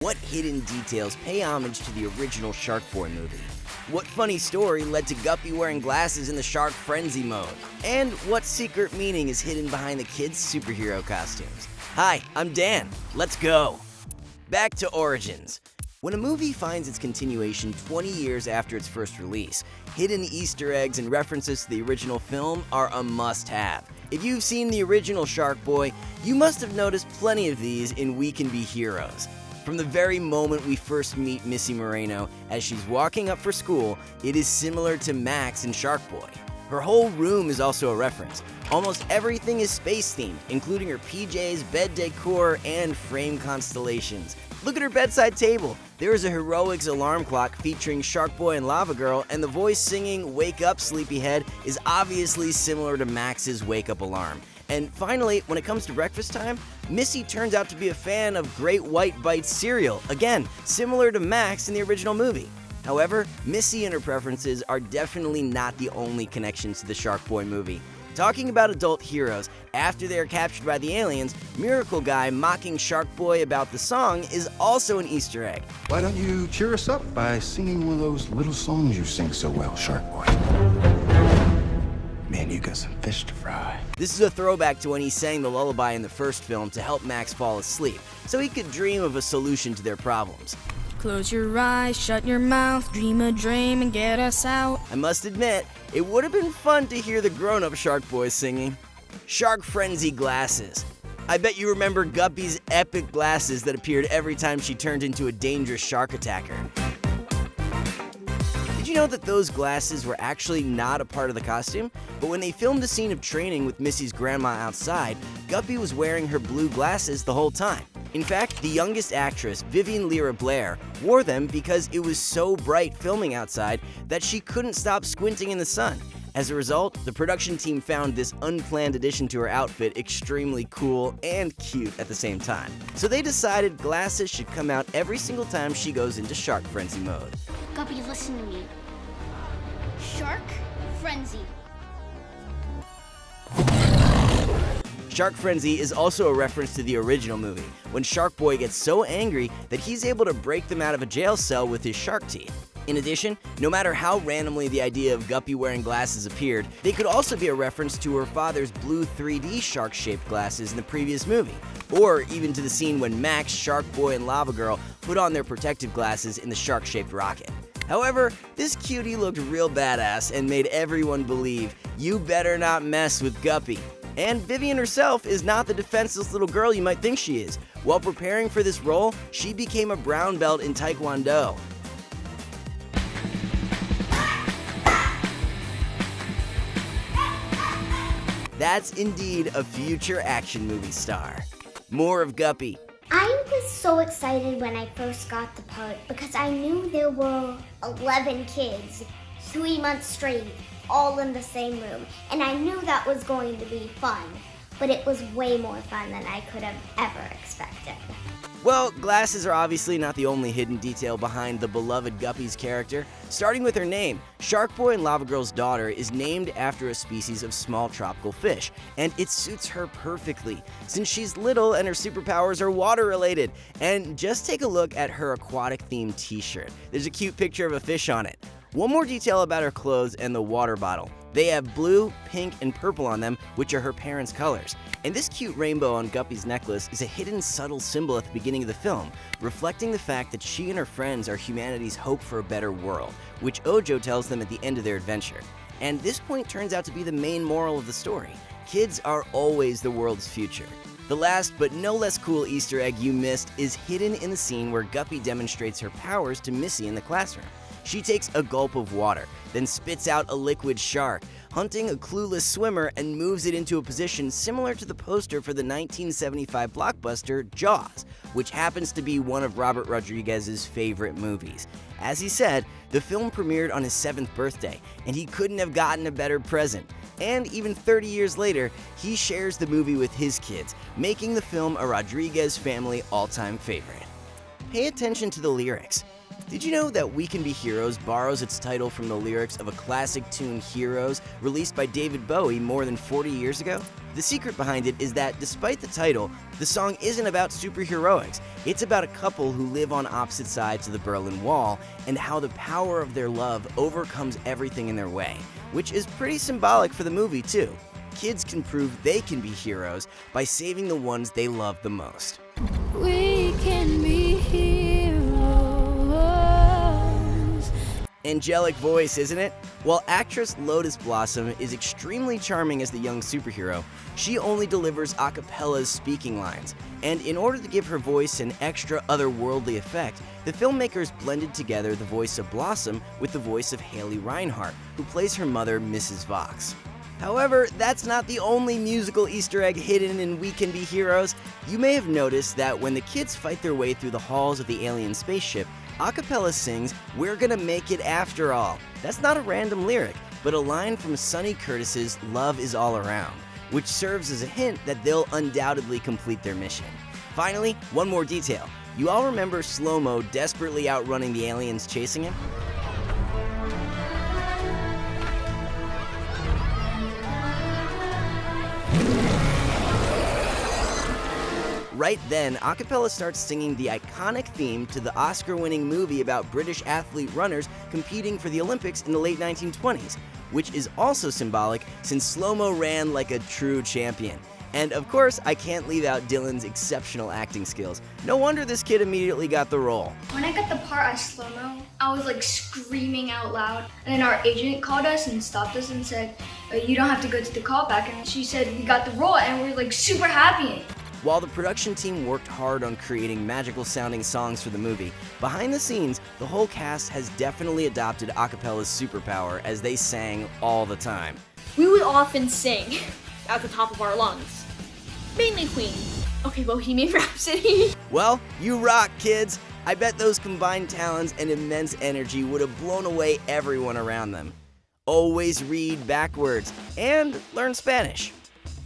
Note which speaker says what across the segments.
Speaker 1: What hidden details pay homage to the original Sharkboy movie? What funny story led to Guppy wearing glasses in the shark frenzy mode? And what secret meaning is hidden behind the kids' superhero costumes? Hi, I'm Dan. Let's go! Back to origins. When a movie finds its continuation 20 years after its first release, hidden Easter eggs and references to the original film are a must-have. If you've seen the original Sharkboy, you must have noticed plenty of these in We Can Be Heroes. From the very moment we first meet Missy Moreno as she's walking up for school, it is similar to Max in Sharkboy. Her whole room is also a reference. Almost everything is space-themed, including her PJs, bed decor, and frame constellations. Look at her bedside table. There is a Heroics alarm clock featuring Sharkboy and Lavagirl, and the voice singing "Wake Up, Sleepyhead" is obviously similar to Max's wake-up alarm. And finally, when it comes to breakfast time, Missy turns out to be a fan of Great White Bites cereal, again, similar to Max in the original movie. However, Missy and her preferences are definitely not the only connections to the Sharkboy movie. Talking about adult heroes, after they are captured by the aliens, Miracle Guy mocking Sharkboy about the song is also an Easter egg.
Speaker 2: Why don't you cheer us up by singing one of those little songs you sing so well, Sharkboy? Man, you got some fish to fry.
Speaker 1: This is a throwback to when he sang the lullaby in the first film to help Max fall asleep, so he could dream of a solution to their problems.
Speaker 3: Close your eyes, shut your mouth, dream a dream and get us out.
Speaker 1: I must admit, it would have been fun to hear the grown-up Sharkboy singing. Shark Frenzy glasses. I bet you remember Guppy's epic glasses that appeared every time she turned into a dangerous shark attacker. Did you know that those glasses were actually not a part of the costume? But when they filmed a scene of training with Missy's grandma outside, Guppy was wearing her blue glasses the whole time. In fact, the youngest actress, Vivian Lyra Blair, wore them because it was so bright filming outside that she couldn't stop squinting in the sun. As a result, the production team found this unplanned addition to her outfit extremely cool and cute at the same time. So they decided glasses should come out every single time she goes into Shark Frenzy mode.
Speaker 4: Guppy, listen to me. Shark Frenzy.
Speaker 1: Shark Frenzy is also a reference to the original movie, when Sharkboy gets so angry that he's able to break them out of a jail cell with his shark teeth. In addition, no matter how randomly the idea of Guppy wearing glasses appeared, they could also be a reference to her father's blue 3D shark-shaped glasses in the previous movie, or even to the scene when Max, Sharkboy, and Lavagirl put on their protective glasses in the shark-shaped rocket. However, this cutie looked real badass and made everyone believe, you better not mess with Guppy. And Vivian herself is not the defenseless little girl you might think she is. While preparing for this role, she became a brown belt in Taekwondo. That's indeed a future action movie star. More of Guppy.
Speaker 4: I was so excited when I first got the part because I knew there were 11 kids, 3 months straight, all in the same room, and I knew that was going to be fun, but it was way more fun than I could have ever expected.
Speaker 1: Well, glasses are obviously not the only hidden detail behind the beloved Guppy's character. Starting with her name, Sharkboy and Lavagirl's daughter is named after a species of small tropical fish, and it suits her perfectly, since she's little and her superpowers are water-related. And just take a look at her aquatic-themed t-shirt. There's a cute picture of a fish on it. One more detail about her clothes and the water bottle. They have blue, pink, and purple on them, which are her parents' colors. And this cute rainbow on Guppy's necklace is a hidden subtle symbol at the beginning of the film, reflecting the fact that she and her friends are humanity's hope for a better world, which Ojo tells them at the end of their adventure. And this point turns out to be the main moral of the story. Kids are always the world's future. The last but no less cool Easter egg you missed is hidden in the scene where Guppy demonstrates her powers to Missy in the classroom. She takes a gulp of water, then spits out a liquid shark, hunting a clueless swimmer, and moves it into a position similar to the poster for the 1975 blockbuster Jaws, which happens to be one of Robert Rodrigues' favorite movies. As he said, the film premiered on his 7th birthday, and he couldn't have gotten a better present. And even 30 years later, he shares the movie with his kids, making the film a Rodrigues family all-time favorite. Pay attention to the lyrics. Did you know that We Can Be Heroes borrows its title from the lyrics of a classic tune, Heroes, released by David Bowie more than 40 years ago? The secret behind it is that despite the title, the song isn't about superheroics. It's about a couple who live on opposite sides of the Berlin Wall and how the power of their love overcomes everything in their way, which is pretty symbolic for the movie too. Kids can prove they can be heroes by saving the ones they love the most.
Speaker 3: We can be heroes.
Speaker 1: Angelic voice, isn't it? While actress Lotus Blossom is extremely charming as the young superhero, she only delivers a cappella's speaking lines. And in order to give her voice an extra otherworldly effect, the filmmakers blended together the voice of Blossom with the voice of Haley Reinhart, who plays her mother, Mrs. Vox. However, that's not the only musical Easter egg hidden in We Can Be Heroes. You may have noticed that when the kids fight their way through the halls of the alien spaceship, a cappella sings, "We're gonna make it after all." That's not a random lyric, but a line from Sonny Curtis's Love Is All Around, which serves as a hint that they'll undoubtedly complete their mission. Finally, one more detail. You all remember Slo-Mo desperately outrunning the aliens chasing him? Right then, a cappella starts singing the iconic theme to the Oscar-winning movie about British athlete runners competing for the Olympics in the late 1920s, which is also symbolic since Slo-Mo ran like a true champion. And of course, I can't leave out Dylan's exceptional acting skills. No wonder this kid immediately got the role.
Speaker 5: When I got the part as Slo-Mo, I was like screaming out loud. And then our agent called us and stopped us and said, "You don't have to go to the callback." And she said, "We got the role," and we were like super happy.
Speaker 1: While the production team worked hard on creating magical-sounding songs for the movie, behind the scenes, the whole cast has definitely adopted a cappella's superpower as they sang all the time.
Speaker 6: We would often sing at the top of our lungs. Mainly Queen. Okay, Bohemian Rhapsody.
Speaker 1: Well, you rock, kids! I bet those combined talents and immense energy would have blown away everyone around them. Always read backwards and learn Spanish.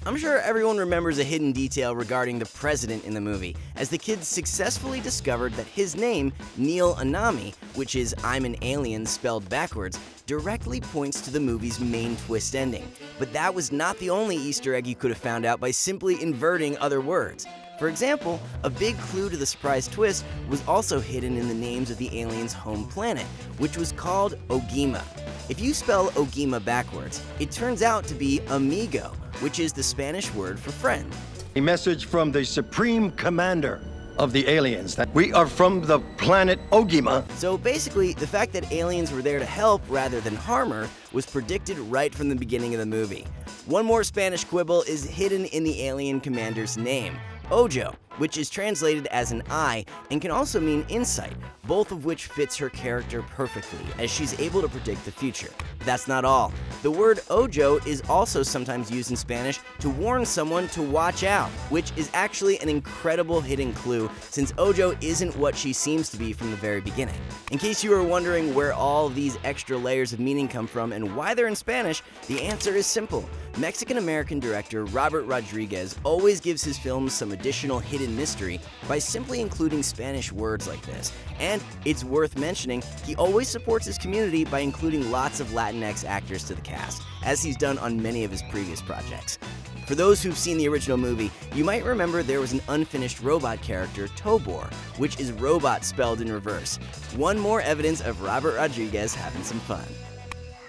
Speaker 1: I'm sure everyone remembers a hidden detail regarding the president in the movie, as the kids successfully discovered that his name, Neil Anami, which is I'm an alien spelled backwards, directly points to the movie's main twist ending. But that was not the only Easter egg you could have found out by simply inverting other words. For example, a big clue to the surprise twist was also hidden in the names of the aliens' home planet, which was called Ogima. If you spell Ogima backwards, it turns out to be Amigo, which is the Spanish word for friend.
Speaker 7: A message from the Supreme Commander of the aliens that we are from the planet Ogima.
Speaker 1: So basically, the fact that aliens were there to help rather than harm Earth was predicted right from the beginning of the movie. One more Spanish quibble is hidden in the alien commander's name, Ojo, which is translated as an eye and can also mean insight, both of which fits her character perfectly, as she's able to predict the future. But that's not all. The word Ojo is also sometimes used in Spanish to warn someone to watch out, which is actually an incredible hidden clue since Ojo isn't what she seems to be from the very beginning. In case you were wondering where all of these extra layers of meaning come from and why they're in Spanish, the answer is simple. Mexican-American director Robert Rodrigues always gives his films some additional hidden mystery by simply including Spanish words like this. And it's worth mentioning, he always supports his community by including lots of Latinx actors to the cast, as he's done on many of his previous projects. For those who've seen the original movie, you might remember there was an unfinished robot character, Tobor, which is robot spelled in reverse. One more evidence of Robert Rodrigues having some fun.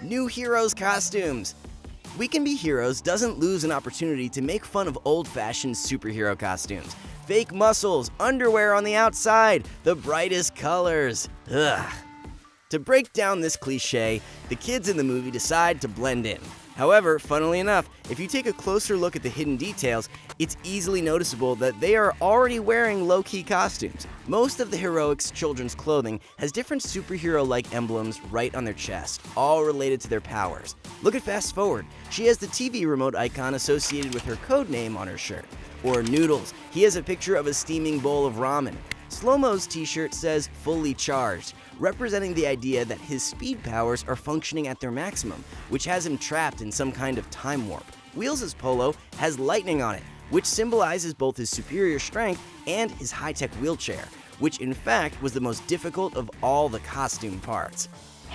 Speaker 1: New heroes costumes. We Can Be Heroes doesn't lose an opportunity to make fun of old-fashioned superhero costumes. Fake muscles, underwear on the outside, the brightest colors. Ugh. To break down this cliche, the kids in the movie decide to blend in. However, funnily enough, if you take a closer look at the hidden details, it's easily noticeable that they are already wearing low-key costumes. Most of the heroics' children's clothing has different superhero-like emblems right on their chest, all related to their powers. Look at Fast Forward. She has the TV remote icon associated with her code name on her shirt. Or Noodles. He has a picture of a steaming bowl of ramen. Slo-Mo's t-shirt says fully charged, representing the idea that his speed powers are functioning at their maximum, which has him trapped in some kind of time warp. Wheels' polo has lightning on it, which symbolizes both his superior strength and his high-tech wheelchair, which in fact was the most difficult of all the costume parts.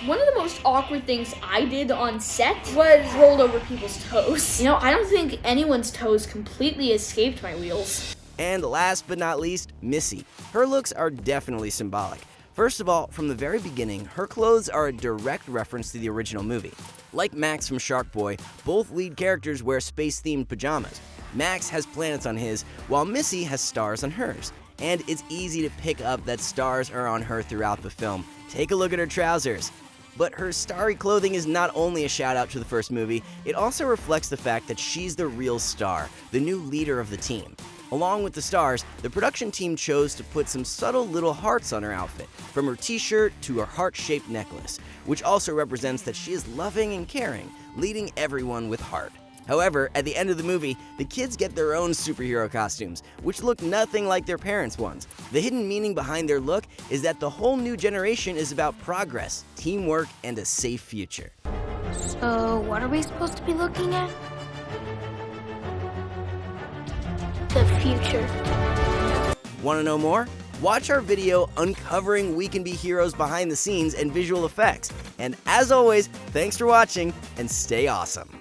Speaker 6: One of the most awkward things I did on set was rolled over people's toes. You know, I don't think anyone's toes completely escaped my wheels.
Speaker 1: And last but not least, Missy. Her looks are definitely symbolic. First of all, from the very beginning, her clothes are a direct reference to the original movie. Like Max from Sharkboy, both lead characters wear space-themed pajamas. Max has planets on his, while Missy has stars on hers. And it's easy to pick up that stars are on her throughout the film. Take a look at her trousers. But her starry clothing is not only a shout out to the first movie, it also reflects the fact that she's the real star, the new leader of the team. Along with the stars, the production team chose to put some subtle little hearts on her outfit, from her t-shirt to her heart-shaped necklace, which also represents that she is loving and caring, leading everyone with heart. However, at the end of the movie, the kids get their own superhero costumes, which look nothing like their parents' ones. The hidden meaning behind their look is that the whole new generation is about progress, teamwork, and a safe future.
Speaker 3: So, what are we supposed to be looking at? The future.
Speaker 1: Want to know more? Watch our video uncovering We Can Be Heroes behind the scenes and visual effects. And as always, thanks for watching and stay awesome.